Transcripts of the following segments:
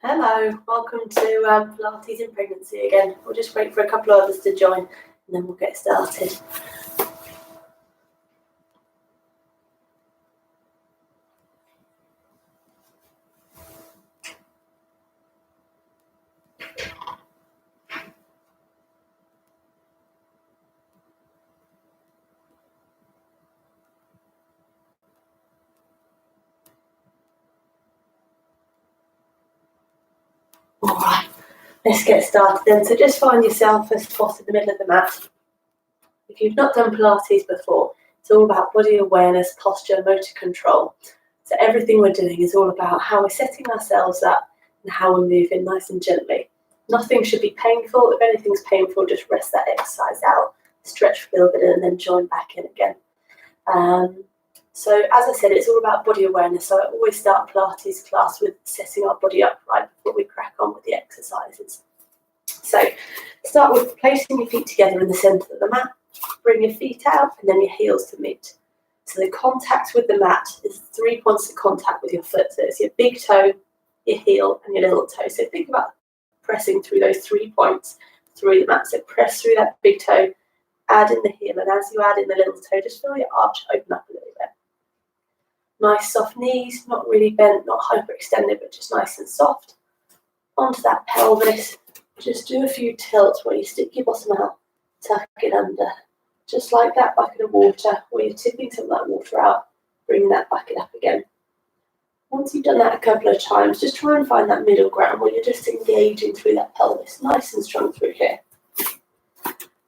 Hello, welcome to Pilates in Pregnancy again. We'll just wait for a couple of others to join and then we'll get started. Alright, let's get started then. So just find yourself a spot in the middle of the mat. If you've not done Pilates before, it's all about body awareness, posture, motor control. So everything we're doing is all about how we're setting ourselves up and how we're moving nice and gently. Nothing should be painful. If anything's painful, just rest that exercise out, stretch for a little bit and then join back in again. So as I said, it's all about body awareness. So I always start Pilates class with setting our body up right before we crack on with the exercises. So start with placing your feet together in the centre of the mat. Bring your feet out and then your heels to meet. So the contact with the mat is 3 points of contact with your foot. So it's your big toe, your heel and your little toe. So think about pressing through those 3 points through the mat. So press through that big toe, add in the heel, and as you add in the little toe, just feel your arch open up a little bit. Nice soft knees, not really bent, not hyperextended, but just nice and soft. Onto that pelvis, just do a few tilts where you stick your bottom out, tuck it under. Just like that bucket of water, where you're tipping some of that water out, bringing that bucket up again. Once you've done that a couple of times, just try and find that middle ground where you're just engaging through that pelvis, nice and strong through here.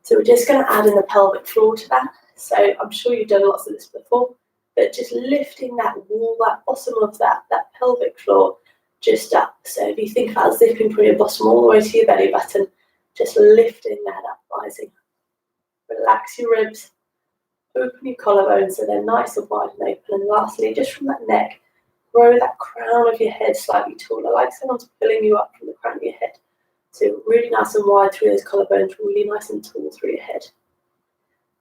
So we're just going to add in the pelvic floor to that. So I'm sure you've done lots of this before, but just lifting that wall, that bottom of that pelvic floor just up. So if you think about zipping from your bottom all the way to your belly button, just lifting that up, rising. Relax your ribs, open your collarbones so they're nice and wide and open. And lastly, just from that neck, grow that crown of your head slightly taller, like someone's pulling you up from the crown of your head. So really nice and wide through those collarbones, really nice and tall through your head.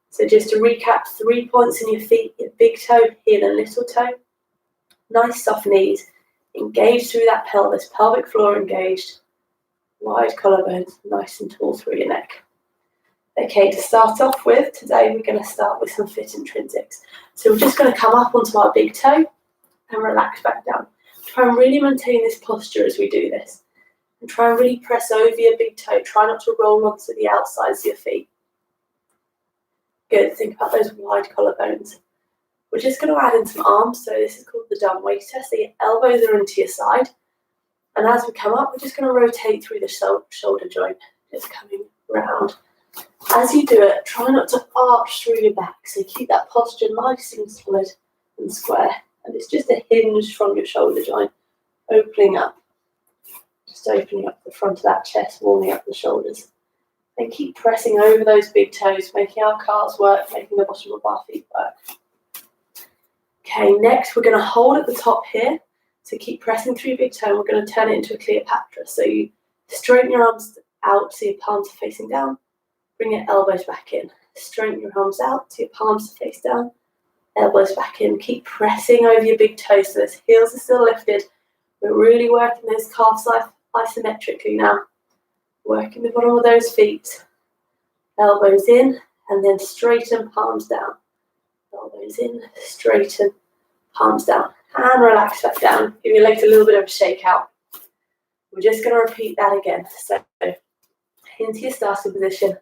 So just to recap, 3 points in your feet, your big toe, heel and little toe. Nice soft knees, engage through that pelvis, pelvic floor engaged, wide collarbones, nice and tall through your neck. Okay, to start off with, today we're going to start with some fit intrinsics. So we're just going to come up onto our big toe and relax back down. Try and really maintain this posture as we do this. And try and really press over your big toe. Try not to roll onto the outsides of your feet. Good, think about those wide collarbones. We're just going to add in some arms. So this is called the dumb waiter. So your elbows are into your side. And as we come up, we're just going to rotate through the shoulder joint. Just coming round. As you do it, try not to arch through your back. So keep that posture nice and solid and square. And it's just a hinge from your shoulder joint, opening up. Just opening up the front of that chest, warming up the shoulders. And keep pressing over those big toes, making our calves work, making the bottom of our feet work. Okay, next we're going to hold at the top here. So keep pressing through your big toe and we're going to turn it into a Cleopatra. So you straighten your arms out so your palms are facing down. Bring your elbows back in. Straighten your arms out so your palms are face down. Elbows back in. Keep pressing over your big toes so those heels are still lifted. We're really working those calves isometrically now. Working the bottom of those feet. Elbows in and then straighten, palms down. Elbows in, straighten, palms down. And relax back down. Give your legs a little bit of a shake out. We're just going to repeat that again. So into your starting position.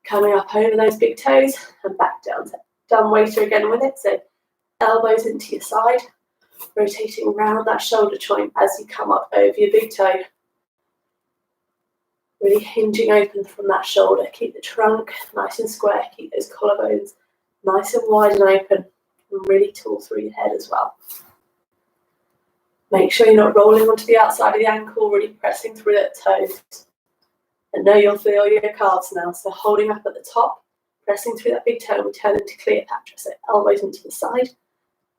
Coming up over those big toes and back down. So dumb waiter again with it. So elbows into your side, rotating around that shoulder joint as you come up over your big toe. Really hinging open from that shoulder. Keep the trunk nice and square. Keep those collarbones nice and wide and open. And really tall through your head as well. Make sure you're not rolling onto the outside of the ankle, really pressing through that toes. And know you'll feel your calves now. So holding up at the top, pressing through that big toe, we turn into Cleopatra. So elbows into the side,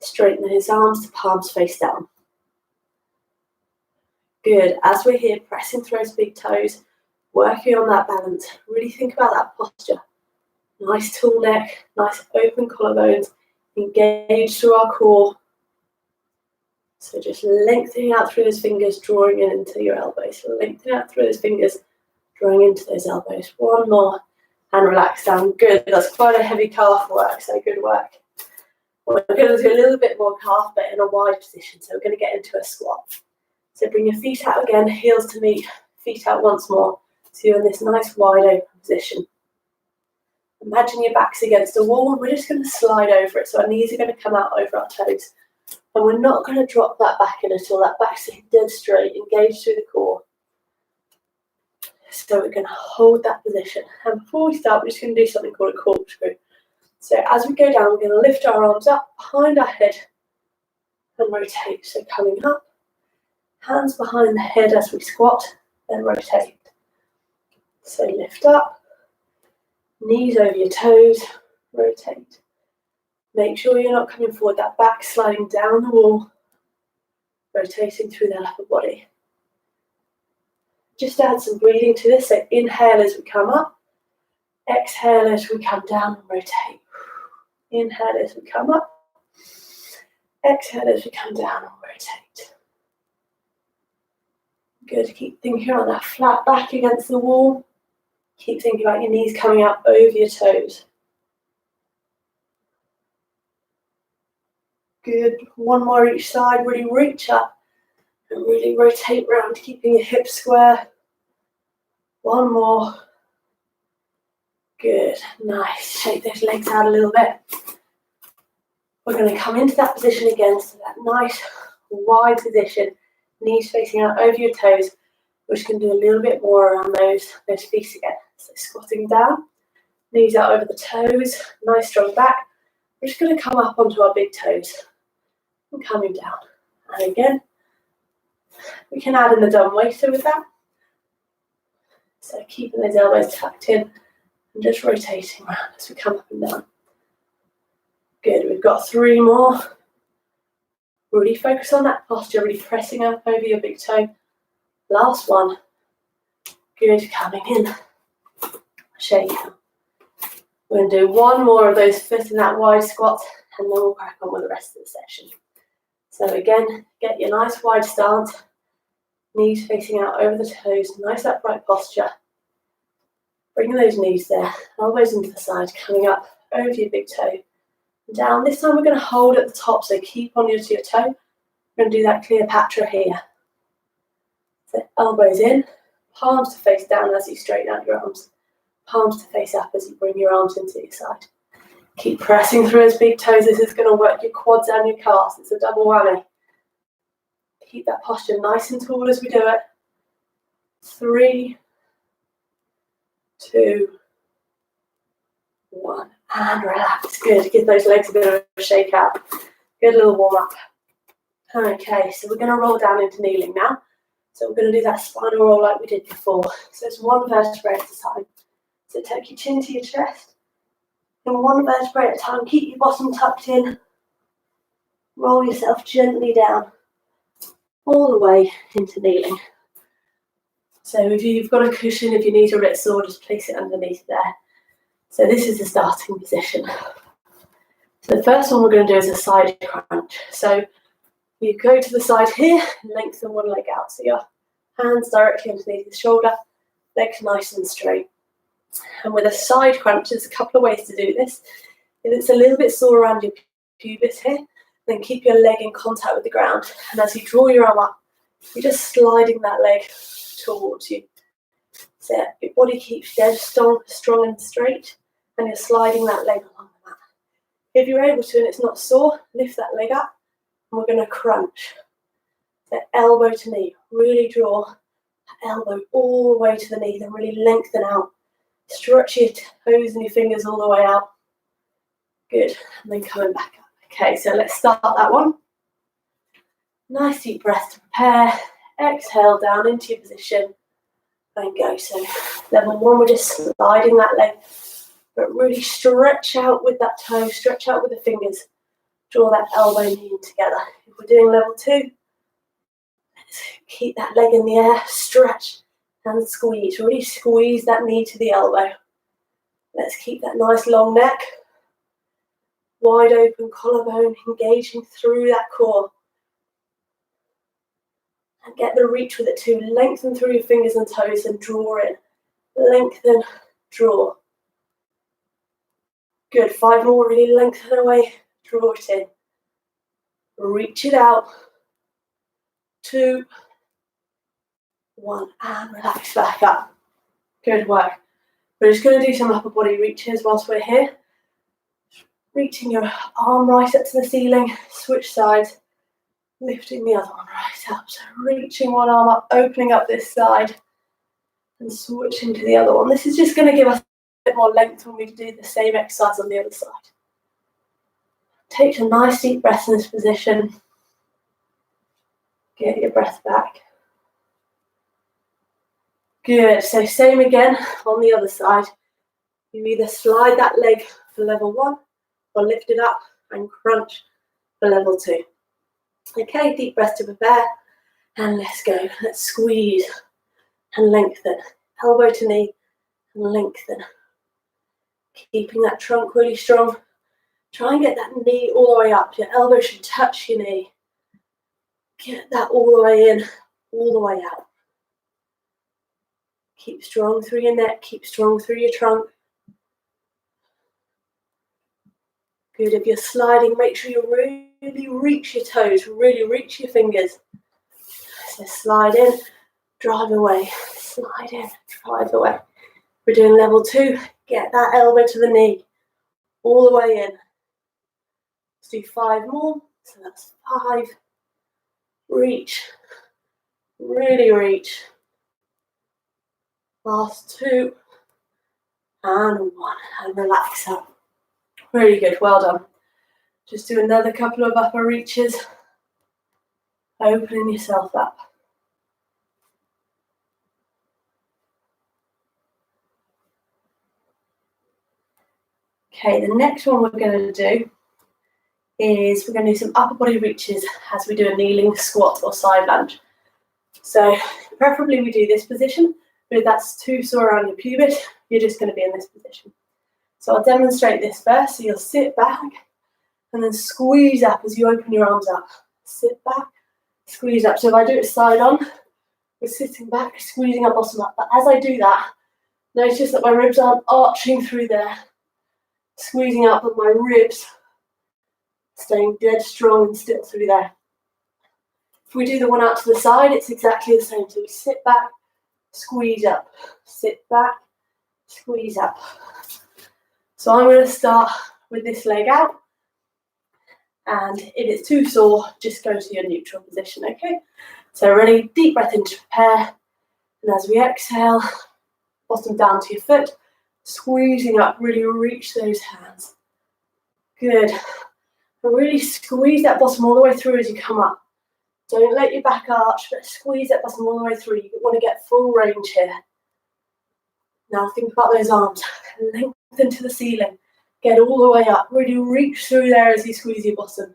straighten those arms, the palms face down. Good. As we're here, pressing through those big toes, working on that balance. Really think about that posture. Nice tall neck, nice open collarbones, engage through our core. So just lengthening out through those fingers, drawing in into your elbows. Lengthening out through those fingers, drawing into those elbows. One more, and relax down. Good, that's quite a heavy calf work, so good work. We're going to do a little bit more calf, but in a wide position, so we're going to get into a squat. So bring your feet out again, heels to meet, feet out once more. So you're in this nice wide open position. Imagine your back's against the wall, and we're just going to slide over it. So our knees are going to come out over our toes. And we're not going to drop that back in at all. That back's dead straight, engaged through the core. So we're going to hold that position. And before we start, we're just going to do something called a corkscrew. So as we go down, we're going to lift our arms up behind our head and rotate. So coming up, hands behind the head as we squat, then rotate. So lift up, knees over your toes, rotate. Make sure you're not coming forward, that back sliding down the wall, rotating through that upper body. Just add some breathing to this. So inhale as we come up, exhale as we come down and rotate. Inhale as we come up, exhale as we come down and rotate. Good, keep thinking on that flat back against the wall. Keep thinking about your knees coming up over your toes. Good, one more each side, really reach up and really rotate round, keeping your hips square. One more. Good, nice. Shake those legs out a little bit. We're going to come into that position again, so that nice wide position, knees facing out over your toes. We're just going to do a little bit more around those feet again. So squatting down, knees out over the toes, nice strong back. We're just going to come up onto our big toes and coming down. And again, we can add in the dumb waiter with that. So keeping those elbows tucked in and just rotating around as we come up and down. Good, we've got 3 more. Really focus on that posture, really pressing up over your big toe. Last one. Good, coming in. Shake. We're going to do 1 more of those foot in that wide squat, and then we'll crack on with the rest of the session. So again, get your nice wide stance, knees facing out over the toes, nice upright posture. Bring those knees there, elbows into the side, coming up over your big toe. Down. This time we're going to hold at the top, so keep on to your toe. We're going to do that Cleopatra here. So elbows in, palms to face down as you straighten out your arms. Palms to face up as you bring your arms into your side. Keep pressing through those big toes. This is going to work your quads and your calves. It's a double whammy. Keep that posture nice and tall as we do it. 3, 2, 1. And relax. Good. Give those legs a bit of a shake out. Good little warm up. Okay, so we're going to roll down into kneeling now. So we're going to do that spinal roll like we did before. So it's 1 vertebrae at a time. So take your chin to your chest. And 1 vertebrae at a time. Keep your bottom tucked in. Roll yourself gently down. All the way into kneeling. So if you've got a cushion, if your knees are a bit sore, just place it underneath there. So this is the starting position. So the first one we're going to do is a side crunch. So you go to the side here, lengthen one leg out. So your hands directly underneath the shoulder, legs nice and straight. And with a side crunch, there's a couple of ways to do this. If it's a little bit sore around your pubis here, then keep your leg in contact with the ground. And as you draw your arm up, you're just sliding that leg towards you. So your body keeps dead strong and straight, and you're sliding that leg along the mat. If you're able to and it's not sore, lift that leg up, and we're going to crunch. So elbow to knee, really draw that elbow all the way to the knee, then really lengthen out. Stretch your toes and your fingers all the way out. Good, and then coming back up. Okay, so let's start that one. Nice deep breath to prepare. Exhale down into your position and go. So level 1, we're just sliding that leg, but really stretch out with that toe, stretch out with the fingers. Draw that elbow and knee in together. If we're doing level 2, let's keep that leg in the air, stretch and squeeze. Really squeeze that knee to the elbow. Let's keep that nice long neck, wide open collarbone, engaging through that core. And get the reach with it too. Lengthen through your fingers and toes and draw in. Lengthen, draw. Good, 5 more, really lengthen away, draw it in. Reach it out. 2, 1, and relax back up. Good work. We're just going to do some upper body reaches whilst we're here. Reaching your arm right up to the ceiling, switch sides, lifting the other one right up. So reaching one arm up, opening up this side, and switching to the other one. This is just going to give us a bit more length when we do the same exercise on the other side. Take a nice deep breath in this position. Get your breath back. Good, so same again on the other side. You either slide that leg for level 1 or lift it up and crunch for level 2. Okay, deep breath to prepare and let's go. Let's squeeze and lengthen. Elbow to knee and lengthen. Keeping that trunk really strong. Try and get that knee all the way up. Your elbow should touch your knee. Get that all the way in, all the way out. Keep strong through your neck, keep strong through your trunk. Good, if you're sliding, make sure you really reach your toes, really reach your fingers. So slide in, drive away, slide in, drive away. We're doing level 2, get that elbow to the knee, all the way in. Let's do 5 more, so that's 5. Reach, really reach. Last 2, and 1, and relax up. Really good, well done. Just do another couple of upper reaches, opening yourself up. Okay, the next one we're going to do is we're going to do some upper body reaches as we do a kneeling squat or side lunge. So preferably we do this position, but if that's too sore around your pubis, you're just going to be in this position. So I'll demonstrate this first. So you'll sit back and then squeeze up as you open your arms up. Sit back, squeeze up. So if I do it side on, we're sitting back, squeezing our bottom up. But as I do that, notice that my ribs aren't arching through there, squeezing up with my ribs, staying dead strong and still through there. If we do the one out to the side, it's exactly the same. So we sit back, squeeze up, sit back, squeeze up. So I'm going to start with this leg out, and if it's too sore, just go to your neutral position, okay? So ready, deep breath in to prepare, and as we exhale, bottom down to your foot, squeezing up, really reach those hands. Good. And really squeeze that bottom all the way through as you come up. Don't let your back arch, but squeeze that bottom all the way through. You want to get full range here. Now think about those arms. Lengthen to the ceiling. Get all the way up. Really reach through there as you squeeze your bottom.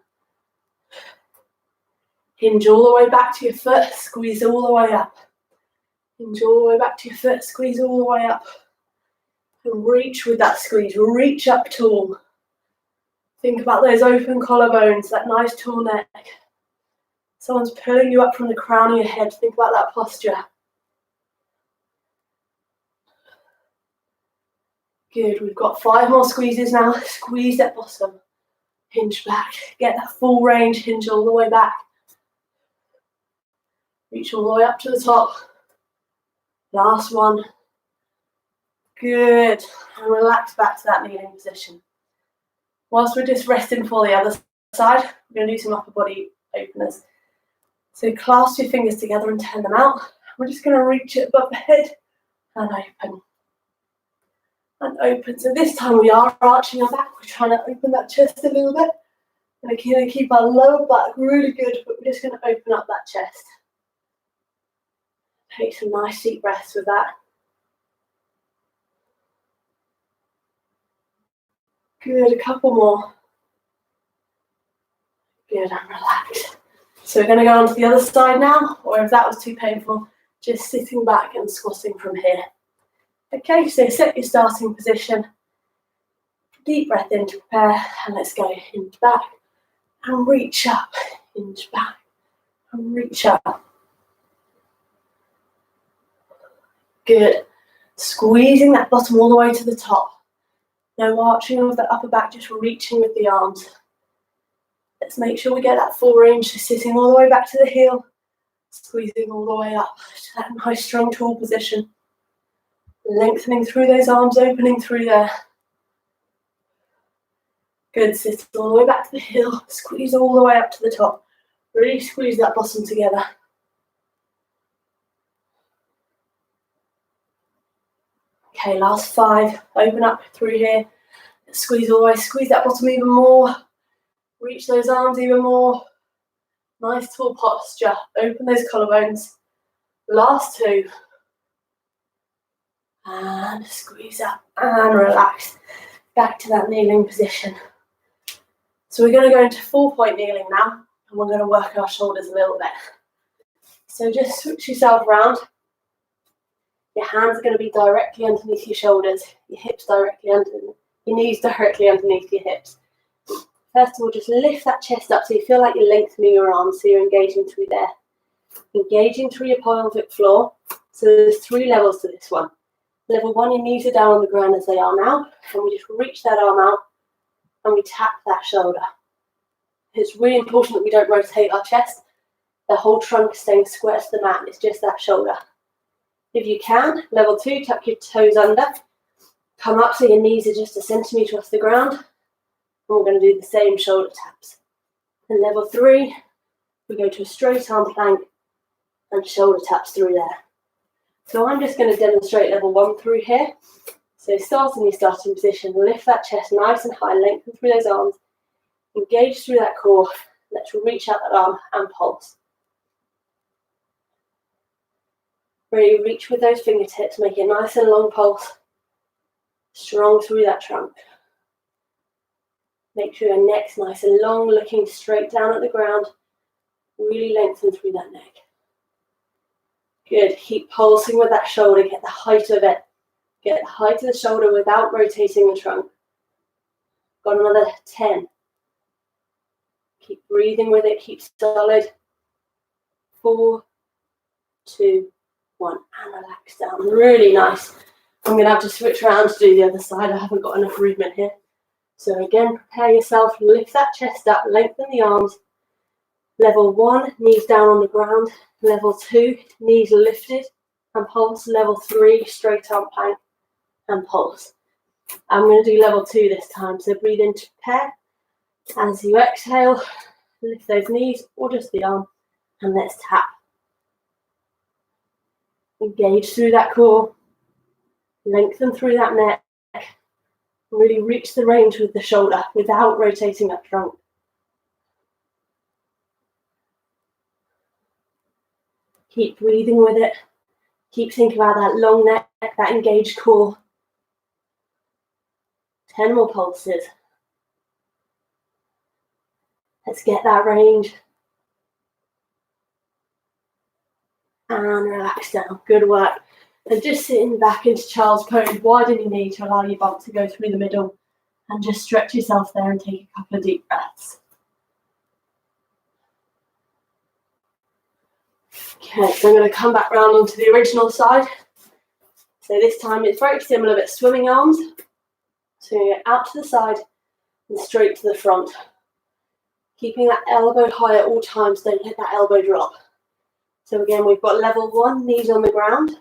Hinge all the way back to your foot. Squeeze all the way up. Hinge all the way back to your foot. Squeeze all the way up. And reach with that squeeze. Reach up tall. Think about those open collarbones, that nice tall neck. Someone's pulling you up from the crown of your head. Think about that posture. Good, we've got 5 more squeezes now. Squeeze that bottom. Hinge back. Get that full range, hinge all the way back. Reach all the way up to the top. Last one. Good. And relax back to that kneeling position. Whilst we're just resting for the other side, we're going to do some upper body openers. So clasp your fingers together and turn them out. We're just going to reach it above the head and open. And open. So this time we are arching our back. We're trying to open that chest a little bit. And we're going to keep our lower back really good, but we're just going to open up that chest. Take some nice deep breaths with that. Good, a couple more. Good, and relax. So we're going to go on to the other side now, or if that was too painful, just sitting back and squatting from here. Okay, so set your starting position. Deep breath in to prepare, and let's go. Hinge back, and reach up. Hinge back, and reach up. Good. Squeezing that bottom all the way to the top. No arching of the upper back, just reaching with the arms. Let's make sure we get that full range, so sitting all the way back to the heel, squeezing all the way up to that nice strong tall position. Lengthening through those arms, opening through there. Good, sit all the way back to the heel, squeeze all the way up to the top. Really squeeze that bottom together. Okay, last 5. Open up through here. Squeeze all the way, squeeze that bottom even more. Reach those arms even more. Nice tall posture. Open those collarbones. Last 2. And squeeze up and relax. Back to that kneeling position. So we're going to go into 4-point kneeling now, and we're going to work our shoulders a little bit. So just switch yourself around. Your hands are going to be directly underneath your shoulders, your hips directly underneath, your knees directly underneath your hips. First of all, just lift that chest up so you feel like you're lengthening your arms, so you're engaging through there. Engaging through your pelvic floor. So there's 3 levels to this one. Level 1, your knees are down on the ground as they are now, and we just reach that arm out and we tap that shoulder. It's really important that we don't rotate our chest. The whole trunk is staying square to the mat, it's just that shoulder. If you can, level 2, tuck your toes under, come up so your knees are just a centimetre off the ground, and we're going to do the same shoulder taps. And level 3, we go to a straight arm plank and shoulder taps through there. So I'm just going to demonstrate level 1 through here. So start in your starting position, lift that chest nice and high, lengthen through those arms, engage through that core, let's reach out that arm and pulse. Really reach with those fingertips, make it nice and long pulse, strong through that trunk. Make sure your neck's nice and long, looking straight down at the ground, really lengthen through that neck. Good, keep pulsing with that shoulder, get the height of it. Get the height of the shoulder without rotating the trunk. Got another 10. Keep breathing with it, keep solid. 4, 2, 1, and relax down. Really nice. I'm going to have to switch around to do the other side. I haven't got enough movement here. So again, prepare yourself, lift that chest up, lengthen the arms. Level 1, knees down on the ground. Level 2, knees lifted and pulse. Level 3, straight arm plank and pulse. I'm going to do level 2 this time, so breathe in to prepare. As you exhale, lift those knees or just the arm, and let's tap. Engage through that core, lengthen through that neck, really reach the range with the shoulder without rotating that trunk. Keep breathing with it, keep thinking about that long neck, that engaged core. 10 more pulses. Let's get that range. And relax down. Good work. And just sitting back into child's pose, widen your knee to allow your bump to go through the middle. And just stretch yourself there and take a couple of deep breaths. Okay, so I'm going to come back round onto the original side. So this time it's very similar, but swimming arms. So you're out to the side and straight to the front. Keeping that elbow high at all times, don't let that elbow drop. So again, we've got level 1, knees on the ground.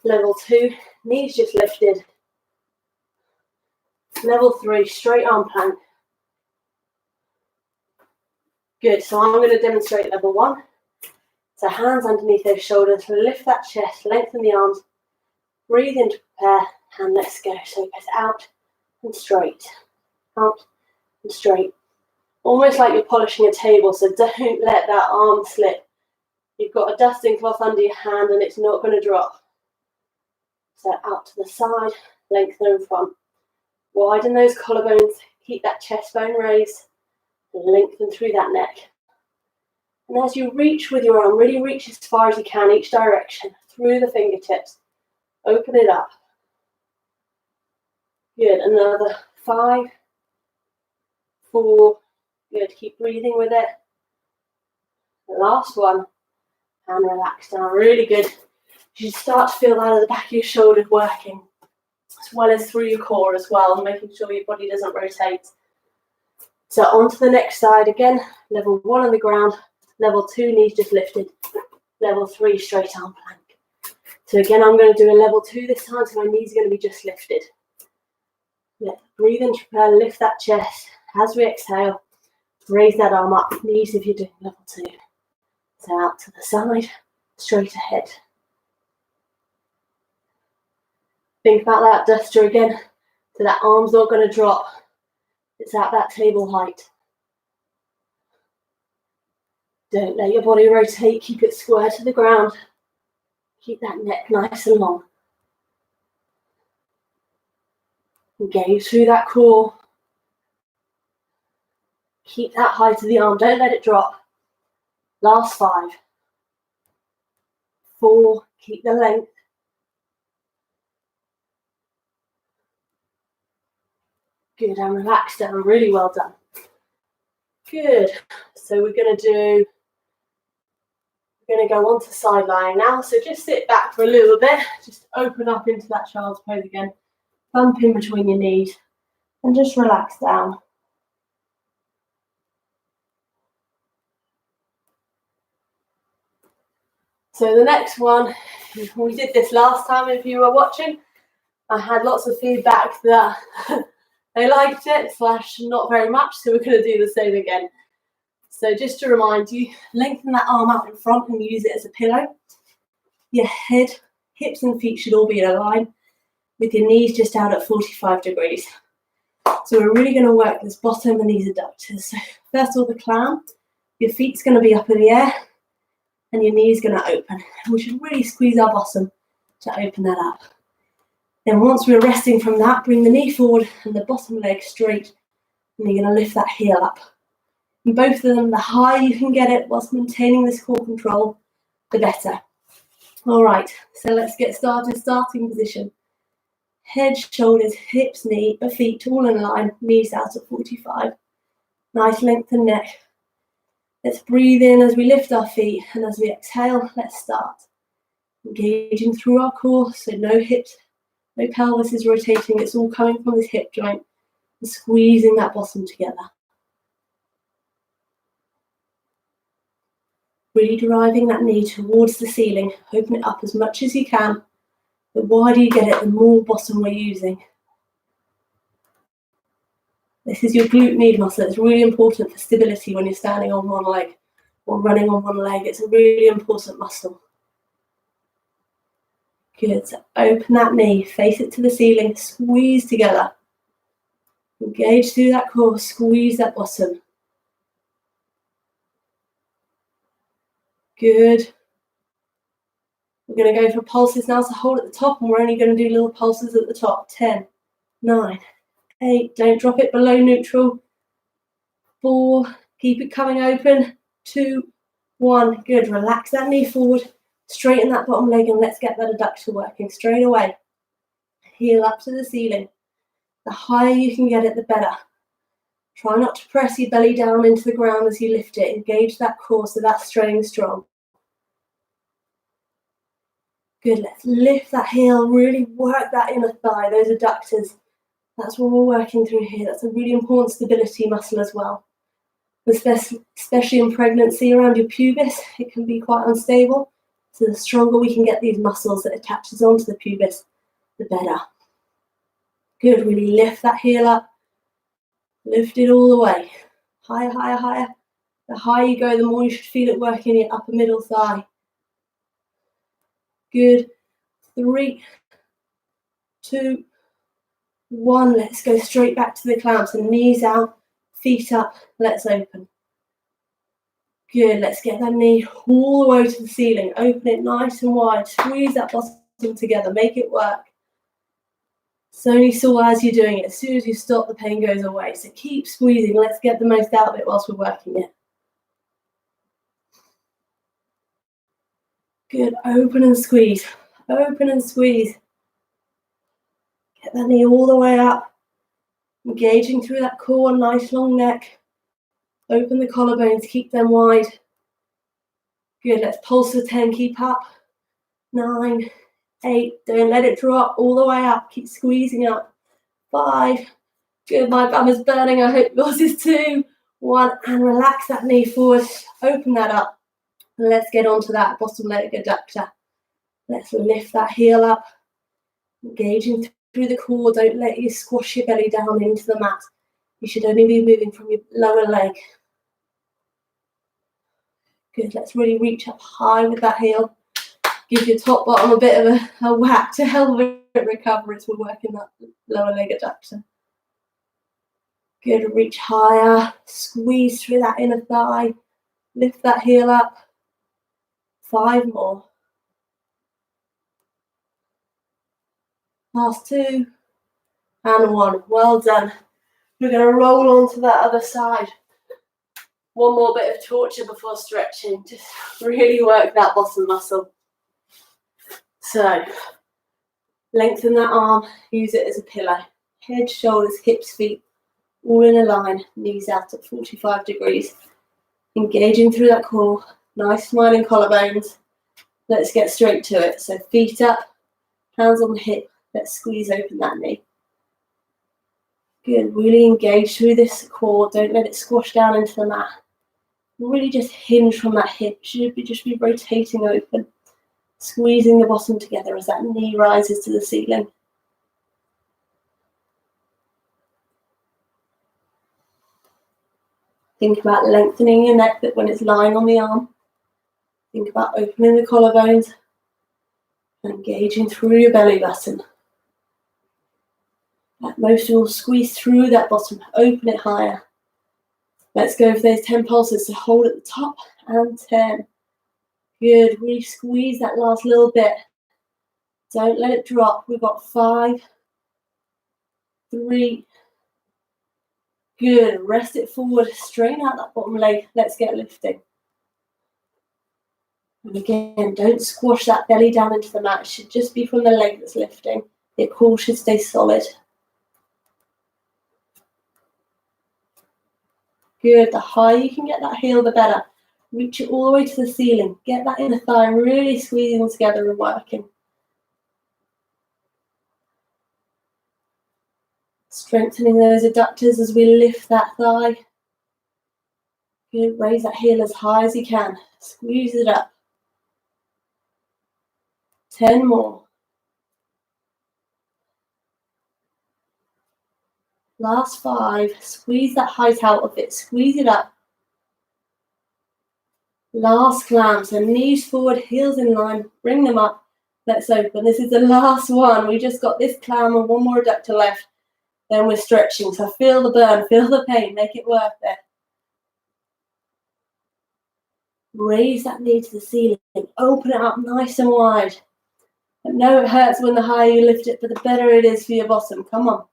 Level 2, knees just lifted. Level 3, straight arm plank. Good, so I'm going to demonstrate level 1. So hands underneath those shoulders, lift that chest, lengthen the arms. Breathe in to prepare, and let's go. So it goes out and straight, out and straight. Almost like you're polishing a table, so don't let that arm slip. You've got a dusting cloth under your hand and it's not going to drop. So out to the side, lengthen in front. Widen those collarbones, keep that chest bone raised, and lengthen through that neck. And as you reach with your arm, really reach as far as you can each direction, through the fingertips. Open it up. Good, another 5, 4, good, keep breathing with it. The last one, and relax down, really good. You start to feel that at the back of your shoulders working, as well as through your core as well, and making sure your body doesn't rotate. So onto the next side again, level 1 on the ground, level 2 knees just lifted, level 3 straight arm plank. So again, I'm going to do a level 2 this time, so my knees are going to be just lifted. Breathe in, lift that chest. As we exhale, raise that arm up, knees if you're doing level 2. So out to the side, straight ahead. Think about that duster again, so that arm's not going to drop. It's at that table height. Don't let your body rotate, keep it square to the ground. Keep that neck nice and long. Engage through that core. Keep that height of the arm, don't let it drop. Last 5. 4, keep the length. 'Good, and relax down, really well done. Good, so we're going to go on to side lying now. So just sit back for a little bit, just open up into that child's pose again. Bump in between your knees and just relax down. So the next one, we did this last time if you were watching. I had lots of feedback that they liked it / not very much, so we're going to do the same again. So just to remind you, lengthen that arm out in front and use it as a pillow. Your head, hips and feet should all be in a line with your knees just out at 45 degrees. So we're really going to work this bottom and these adductors. So first of all, the clown, your feet's going to be up in the air and your knee's going to open. And we should really squeeze our bottom to open that up. Then once we're resting from that, bring the knee forward and the bottom leg straight, and you're going to lift that heel up. And both of them, the higher you can get it whilst maintaining this core control, the better. All right, so let's get started. Starting position. Head, shoulders, hips, knee, feet all in line, knees out at 45. Nice lengthened neck. Let's breathe in as we lift our feet, and as we exhale, let's start. Engaging through our core, so no hips, no pelvis is rotating, it's all coming from this hip joint, and squeezing that bottom together. Really driving that knee towards the ceiling, open it up as much as you can. The wider you get it, the more bottom we're using. This is your glute med muscle. It's really important for stability when you're standing on one leg or running on one leg. It's a really important muscle. Good, so open that knee, face it to the ceiling, squeeze together. Engage through that core, squeeze that bottom. Good. We're going to go for pulses now, so hold at the top, and we're only going to do little pulses at the top. 10, 9, 8, don't drop it below neutral. 4, keep it coming open. 2, 1, good. Relax that knee forward, straighten that bottom leg, and let's get that adductor working straight away. Heel up to the ceiling. The higher you can get it, the better. Try not to press your belly down into the ground as you lift it. Engage that core so that's staying strong. Good, let's lift that heel, really work that inner thigh, those adductors. That's what we're working through here. That's a really important stability muscle as well. Especially in pregnancy around your pubis, it can be quite unstable. So the stronger we can get these muscles that attaches onto the pubis, the better. Good, really lift that heel up. Lift it all the way. Higher, higher, higher. The higher you go, the more you should feel it working your upper middle thigh. Good. 3, 2, 1. Let's go straight back to the clown. So knees out, feet up. Let's open. Good. Let's get that knee all the way to the ceiling. Open it nice and wide. Squeeze that bottom together. Make it work. It's only sore as you're doing it. As soon as you stop, the pain goes away. So keep squeezing. Let's get the most out of it whilst we're working it. Good. Open and squeeze. Open and squeeze. Get that knee all the way up. Engaging through that core, nice long neck. Open the collarbones, keep them wide. Good. Let's pulse for 10. Keep up. 9, 8, don't let it drop all the way up, keep squeezing up. 5, good, my bum is burning, I hope yours is too. 1, and relax that knee forward, open that up. And let's get onto that bottom leg adductor. Let's lift that heel up, engaging through the core, don't let you squash your belly down into the mat. You should only be moving from your lower leg. Good, let's really reach up high with that heel. Give your top bottom a bit of a whack to help it recover as we're working that lower leg adductor. Good, reach higher, squeeze through that inner thigh, lift that heel up. 5 more. Last 2, and 1. Well done. We're going to roll onto that other side. One more bit of torture before stretching. Just really work that bottom muscle. So, lengthen that arm, use it as a pillow. Head, shoulders, hips, feet, all in a line, knees out at 45 degrees. Engaging through that core, nice smiling collarbones. Let's get straight to it. So feet up, hands on the hip, let's squeeze open that knee. Good, really engage through this core, don't let it squash down into the mat. Really just hinge from that hip, should be just be rotating open. Squeezing the bottom together as that knee rises to the ceiling. Think about lengthening your neck when it's lying on the arm. Think about opening the collarbones and engaging through your belly button. At most, we'll squeeze through that bottom, open it higher. Let's go for those 10 pulses, so hold at the top and 10. Good, really squeeze that last little bit. Don't let it drop. We've got 5, 3, good. Rest it forward, straighten out that bottom leg. Let's get lifting. And again, don't squash that belly down into the mat. It should just be from the leg that's lifting. Your core should stay solid. Good, the higher you can get that heel, the better. Reach it all the way to the ceiling. Get that inner thigh really squeezing all together and working. Strengthening those adductors as we lift that thigh. Good, raise that heel as high as you can. Squeeze it up. 10 more. Last 5. Squeeze that height out of it. Squeeze it up. Last clamp. So knees forward, heels in line. Bring them up. Let's open. This is the last one. We just got this clamp and one more adductor left. Then we're stretching. So feel the burn, feel the pain. Make it worth it. Raise that knee to the ceiling. Open it up nice and wide. I know it hurts when the higher you lift it, but the better it is for your bottom. Come on.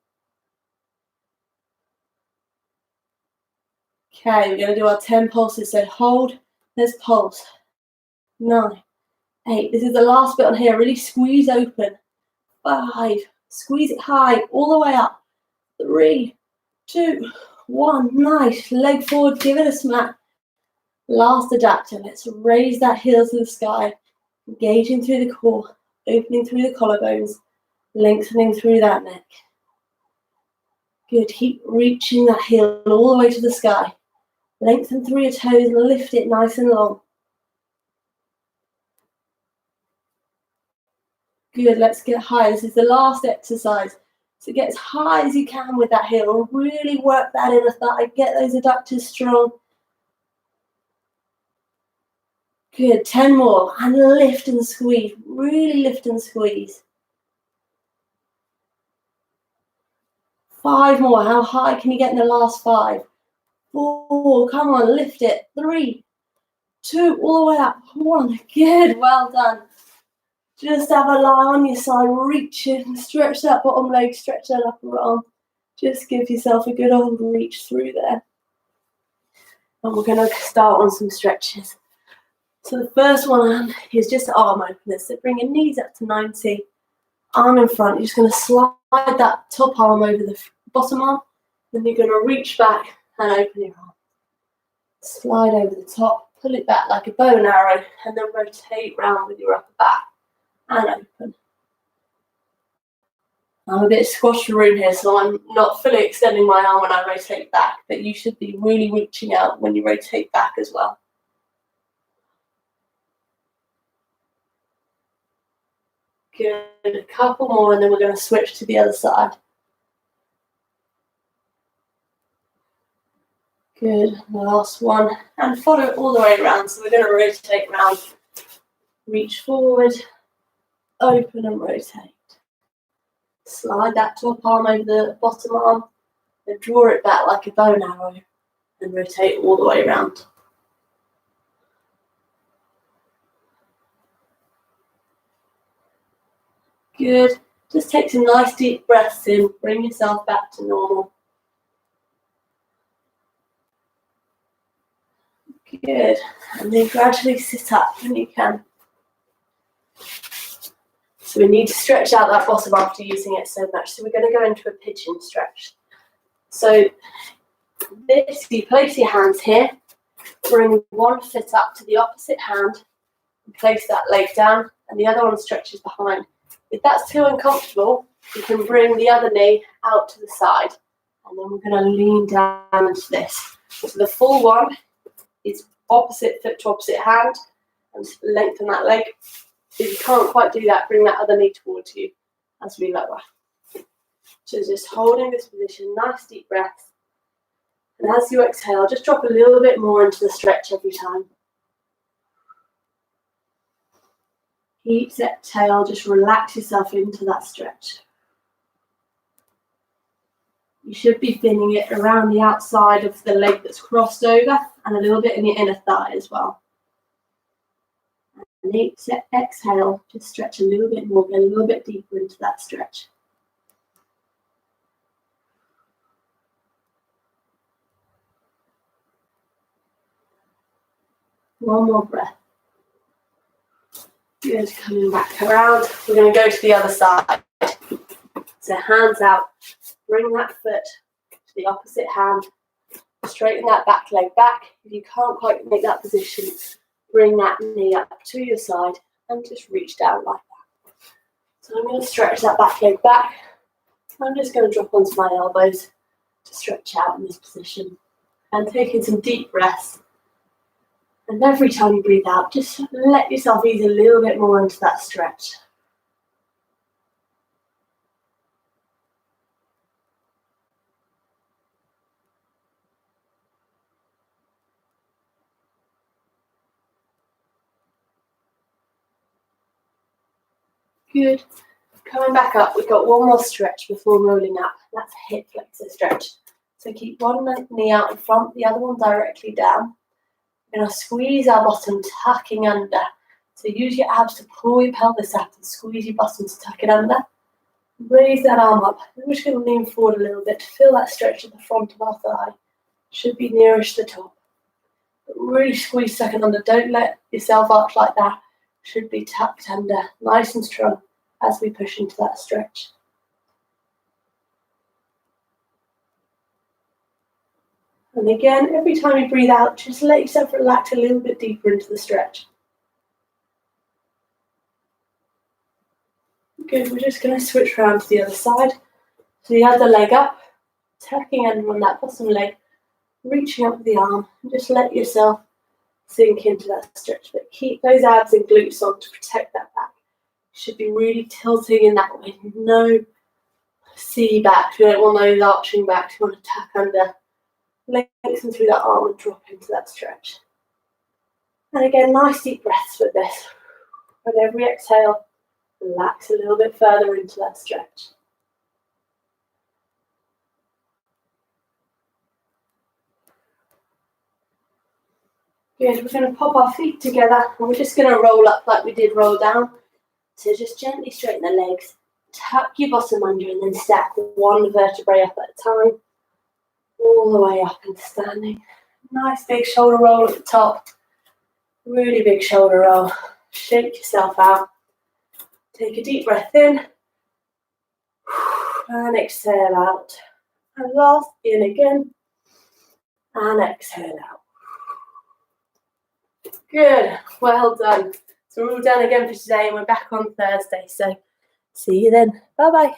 Okay, we're going to do our 10 pulses. So hold, let's pulse. 9, 8. This is the last bit on here. Really squeeze open. 5. Squeeze it high, all the way up. 3, 2, 1. Nice. Leg forward, give it a smack. Last adductor. Let's raise that heel to the sky. Engaging through the core, opening through the collarbones, lengthening through that neck. Good. Keep reaching that heel all the way to the sky. Lengthen through your toes and lift it nice and long. Good, let's get high. This is the last exercise. So get as high as you can with that heel. Really work that inner thigh. Get those adductors strong. Good, 10 more. And lift and squeeze. Really lift and squeeze. 5 more. How high can you get in the last 5? 4, come on, lift it. 3, 2, all the way up. 1, good, well done. Just have a lie on your side, reach it, stretch that bottom leg, stretch that upper arm. Just give yourself a good old reach through there. And we're going to start on some stretches. So the first one is just arm openers. So bring your knees up to 90, arm in front. You're just going to slide that top arm over the bottom arm. Then you're going to reach back and open your arm. Slide over the top, pull it back like a bow and arrow, and then rotate round with your upper back. and open. I'm a bit squashed-around here, so I'm not fully extending my arm when I rotate back, but you should be really reaching out when you rotate back as well. Good, a couple more, and then we're going to switch to the other side. Good, the last one, and follow it all the way around. So we're going to rotate around, reach forward, open and rotate. Slide that top arm over the bottom arm, and draw it back like a bow and arrow, and rotate all the way around. Good. Just take some nice deep breaths in. Bring yourself back to normal. Good. And then gradually sit up when you can. So we need to stretch out that bottom after using it so much. So we're going to go into a pigeon stretch. So this, you place your hands here. Bring one foot up to the opposite hand. And place that leg down. And the other one stretches behind. If that's too uncomfortable, you can bring the other knee out to the side. And then we're going to lean down into this. So the full one is opposite foot to opposite hand. And lengthen that leg. If you can't quite do that, bring that other knee towards you as we lower. So just holding this position, nice deep breath. And as you exhale, just drop a little bit more into the stretch every time. Each exhale, just relax yourself into that stretch. You should be feeling it around the outside of the leg that's crossed over and a little bit in your inner thigh as well. And each exhale, just stretch a little bit more, go a little bit deeper into that stretch. One more breath. Good, coming back around. We're going to go to the other side. So hands out, bring that foot to the opposite hand, straighten that back leg back. If you can't quite make that position, bring that knee up to your side and just reach down like that. So I'm going to stretch that back leg back. I'm just going to drop onto my elbows to stretch out in this position and taking some deep breaths. And every time you breathe out, just let yourself ease a little bit more into that stretch. Good. Coming back up, we've got one more stretch before rolling up. That's a hip flexor stretch. So keep one knee out in front, the other one directly down. We're going to squeeze our bottom, tucking under. So use your abs to pull your pelvis up and squeeze your bottom to tuck it under. Raise that arm up. We're just going to lean forward a little bit to feel that stretch at the front of our thigh. Should be nearest the top. But really squeeze tucking under. Don't let yourself arch like that. Should be tucked under, nice and strong as we push into that stretch. And again, every time you breathe out, just let yourself relax a little bit deeper into the stretch. Good, we're just going to switch around to the other side. So the other leg up, tucking under on that bottom leg, reaching up with the arm, and just let yourself sink into that stretch. But keep those abs and glutes on to protect that back. You should be really tilting in that way. No C back. You don't want those arching back. You want to tuck under. Lengthen through that arm and drop into that stretch. And again, nice deep breaths with this. And every exhale, relax a little bit further into that stretch. Good, we're going to pop our feet together and we're just going to roll up like we did roll down. So just gently straighten the legs, tuck your bottom under and then stack one vertebrae up at a time. All the way up and standing. Nice big shoulder roll at the top. Really big shoulder roll. Shake yourself out. Take a deep breath in. And exhale out. And last, in again. And exhale out. Good. Well done. So we're all done again for today, and we're back on Thursday. So see you then. Bye bye.